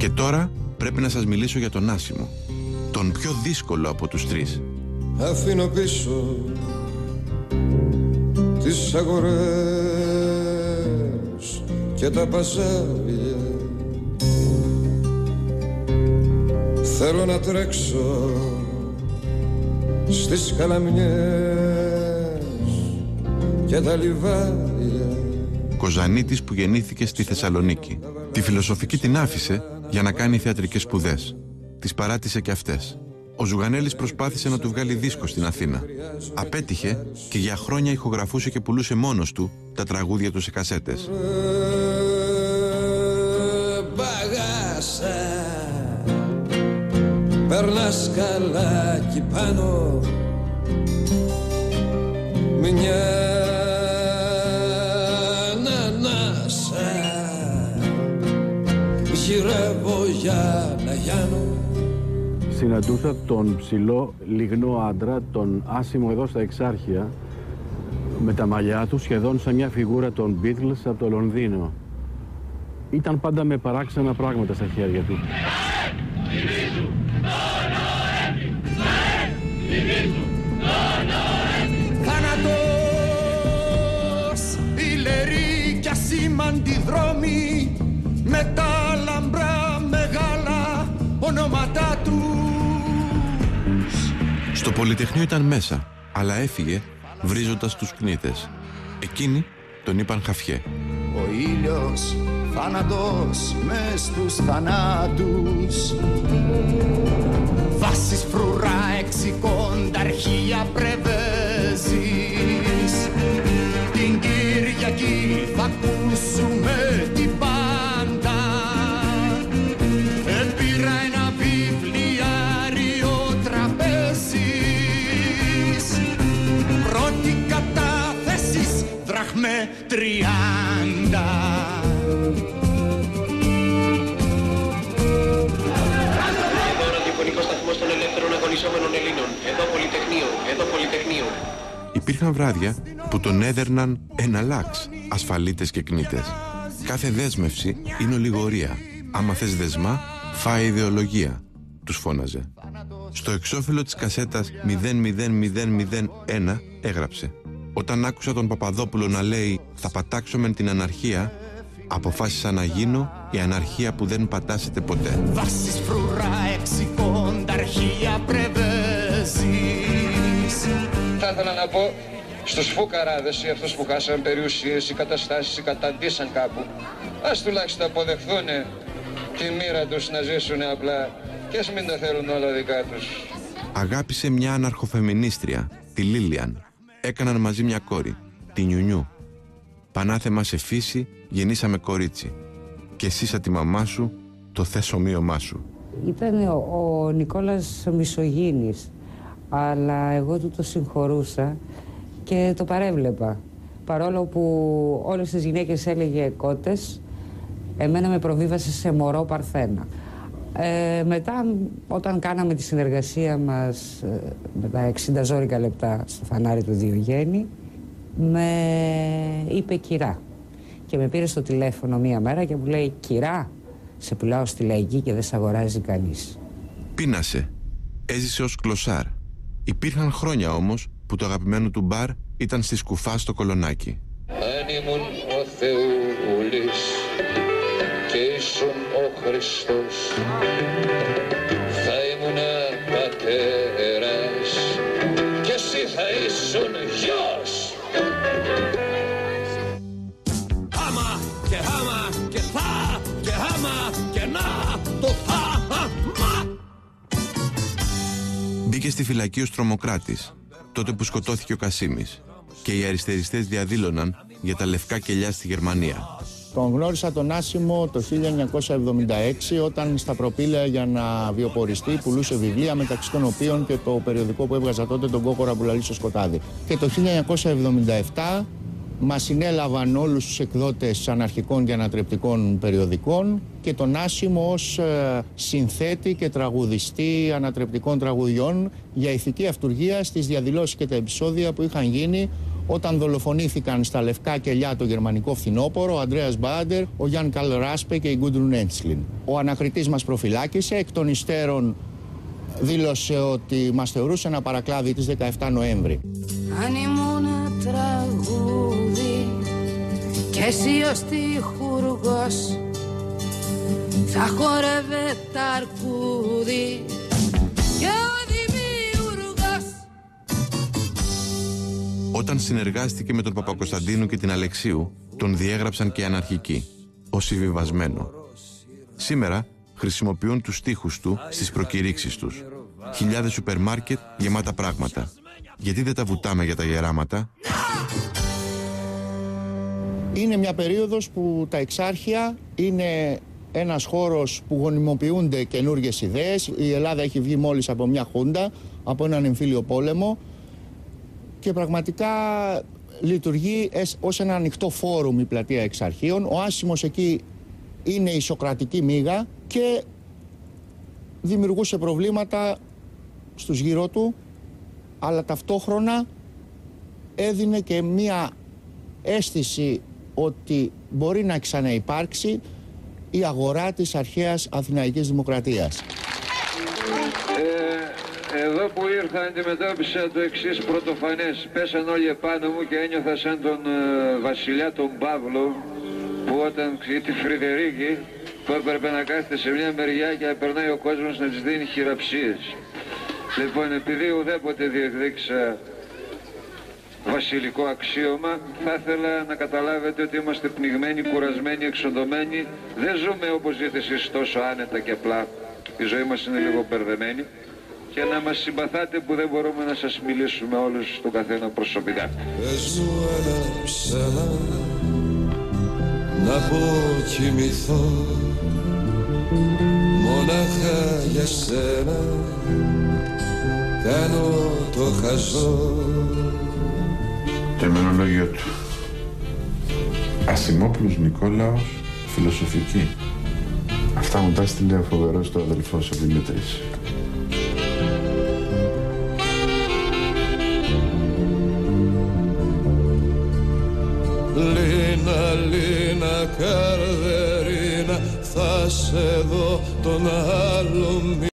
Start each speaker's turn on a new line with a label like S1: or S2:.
S1: Και τώρα πρέπει να σας μιλήσω για τον Άσιμο, τον πιο δύσκολο από τους τρεις.
S2: Αφήνω πίσω τις αγορές και τα παζάρια. Θέλω να τρέξω στις καλαμιές και τα λιβάδια.
S1: Κοζανίτης που γεννήθηκε στη Θεσσαλονίκη. Τη φιλοσοφική την άφησε για να κάνει θεατρικές σπουδές. Τις παράτησε και αυτές. Ο Ζουγανέλης προσπάθησε να του βγάλει δίσκο στην Αθήνα. Απέτυχε και για χρόνια ηχογραφούσε και πουλούσε μόνος του τα τραγούδια του σε κασέτες.
S2: Μπαγάσα, περνάς καλάκι πάνω, μια ανανάσα, γυρεύω για να γιάνω.
S3: Συναντούσα τον ψηλό λιγνό άντρα, τον Άσιμο εδώ στα Εξάρχεια, με τα μαλλιά του σχεδόν σαν μια φιγούρα των Beatles από το Λονδίνο. Ήταν πάντα με παράξενα πράγματα στα χέρια του.
S2: Θάνατος, ηλεροί κι ασήμαντοι δρόμοι, με τα λαμπρά μεγάλα ονόματά τους.
S1: Στο Πολυτεχνείο ήταν μέσα, αλλά έφυγε βρίζοντας τους κνήτες. Εκείνοι τον είπαν Χαφιέ.
S2: Ο ήλιος θάνατος μες στους θανάτους, βάσεις φρουρά εξικονταρχία πρεβέζεις. Την Κυριακή θα ακούσουμε την πάντα. Επήρα ένα βιβλιάριο τραπέζις, πρώτη κατάθεσης δραχμέ 30.
S4: Των ελεύθερων αγωνιζόμενων Ελλήνων. Εδώ Πολυτεχνείο, εδώ Πολυτεχνείο.
S1: Υπήρχαν βράδια που τον έδερναν εναλλάξ ασφαλίτες και κνήτες. Κάθε δέσμευση είναι ολιγορία. Άμα θες δεσμά, φάει ιδεολογία, τους φώναζε. Στο εξώφυλλο της κασέτας 00001 έγραψε: όταν άκουσα τον Παπαδόπουλο να λέει «θα πατάξουμε την αναρχία», αποφάσισα να γίνω η αναρχία που δεν πατάσετε ποτέ.
S2: Βάσεις φρουρά εξικονταρχία πρεβέζεις. Θα ήθελα να πω στους φουκαράδες ή αυτούς που χάσαν περιουσίες ή καταστάσεις ή καταντήσαν κάπου, ας τουλάχιστον αποδεχθούν τη μοίρα τους να ζήσουν απλά και ας μην τα θέλουν όλα δικά τους.
S1: Αγάπησε μια αναρχοφεμινίστρια, τη Λίλιαν. Έκαναν μαζί μια κόρη, τη Νιουνιού. Πανάθεμα σε φύση, γεννήσαμε κορίτσι. Και εσύ σαν τη μαμά σου, το θες ομοίωμά σου.
S5: Ήταν ο Νικόλας μισογίνης, αλλά εγώ του το συγχωρούσα και το παρέβλεπα. Παρόλο που όλες τις γυναίκες έλεγε κότες, εμένα με προβίβασε σε μωρό παρθένα. Μετά, όταν κάναμε τη συνεργασία μας με τα 60 ζόρικα λεπτά στο φανάρι του Διογέννη, με είπε κυρά. Και με πήρε στο τηλέφωνο μία μέρα και μου λέει «Κυρά, σε πουλάω στη Λαϊκή και δεν σε αγοράζει κανείς».
S1: Πείνασε. Έζησε ως κλωσάρ. Υπήρχαν χρόνια όμως που το αγαπημένο του μπαρ ήταν στη Σκουφά στο Κολονάκι.
S2: Αν ήμουν ο Θεούλης και ήσουν ο Χριστός, θα ήμουν πατέρας και εσύ θα ήσουν γιος. Άμα και άμα και θα και άμα και να το θα.
S1: Μπήκε στη φυλακή ως τρομοκράτης, τότε που σκοτώθηκε ο Κασίμης, και οι αριστεριστές διαδήλωναν για τα λευκά κελιά στη Γερμανία.
S6: Τον γνώρισα τον Άσιμο το 1976 όταν στα προπήλαια για να βιοποριστεί πουλούσε βιβλία, μεταξύ των οποίων και το περιοδικό που έβγαζα τότε, τον Κόκορα που λαλεί στο σκοτάδι. Και το 1977 μας συνέλαβαν όλους τους εκδότες αναρχικών και ανατρεπτικών περιοδικών και τον Άσιμο ως συνθέτη και τραγουδιστή ανατρεπτικών τραγουδιών για ηθική αυτουργία στις διαδηλώσεις και τα επεισόδια που είχαν γίνει όταν δολοφονήθηκαν στα λευκά κελιά το γερμανικό φθινόπωρο, ο Ανδρέας Μπάντερ, ο Γιάν Καλ Ράσπε και η Γκούντρουν Έντσλιν. Ο ανακριτής μας προφυλάκησε, εκ των υστέρων δήλωσε ότι μας θεωρούσε ένα παρακλάδι της 17 Νοέμβρη.
S7: Αν ήμουν τραγούδι και εσύ ο στιχουργός, θα χόρευε τα αρκούδι και ο δημιουργός.
S1: Όταν συνεργάστηκε με τον Παπακοσταντίνου και την Αλεξίου, τον διέγραψαν και αναρχικοί, ως συμβιβασμένο. Σήμερα χρησιμοποιούν τους στίχους του στις προκηρύξεις τους. Χιλιάδες σούπερ μάρκετ γεμάτα πράγματα. Γιατί δεν τα βουτάμε για τα γεράματα?
S6: Είναι μια περίοδος που τα εξάρχεια είναι ένας χώρος που γονιμοποιούνται καινούργιες ιδέες. Η Ελλάδα έχει βγει μόλις από μια χούντα, από έναν εμφύλιο πόλεμο και πραγματικά λειτουργεί ως ένα ανοιχτό φόρουμ η πλατεία εξαρχείων. Ο Άσιμος εκεί είναι η σοκρατική μύγα και δημιουργούσε προβλήματα στους γύρω του, αλλά ταυτόχρονα έδινε και μία αίσθηση ότι μπορεί να ξαναυπάρξει η αγορά της αρχαίας Αθηναϊκής Δημοκρατίας.
S2: Εδώ που ήρθα αντιμετώπισα το εξής πρωτοφανές. Πέσαν όλοι επάνω μου και ένιωθα σαν τον βασιλιά τον Παύλο, που όταν τη Φρυδερίκη που έπρεπε να κάθεται σε μια μεριά και να περνάει ο κόσμος να της δίνει χειραψίες. Λοιπόν, επειδή ουδέποτε διεκδίκησα βασιλικό αξίωμα, θα ήθελα να καταλάβετε ότι είμαστε πνιγμένοι, κουρασμένοι, εξοντωμένοι. Δεν ζούμε όπως ζείτε εσείς τόσο άνετα και απλά. Η ζωή μας είναι λίγο μπερδεμένη. Και να μας συμπαθάτε που δεν μπορούμε να σας μιλήσουμε όλους τον καθένα προσωπικά.
S8: Πες μου ένα ψέμα να αποκοιμηθώ, μονάχα για σένα κάνω το χαζό.
S1: Το ημερολόγιο του. Ασημόπουλος Νικόλαος, φιλοσοφική. Αυτά μου τα έστειλε ο φοβερός του αδελφός ο Δημήτρης.
S8: Λίνα, Λίνα, Καρδερίνα, θα σε δω τον άλλο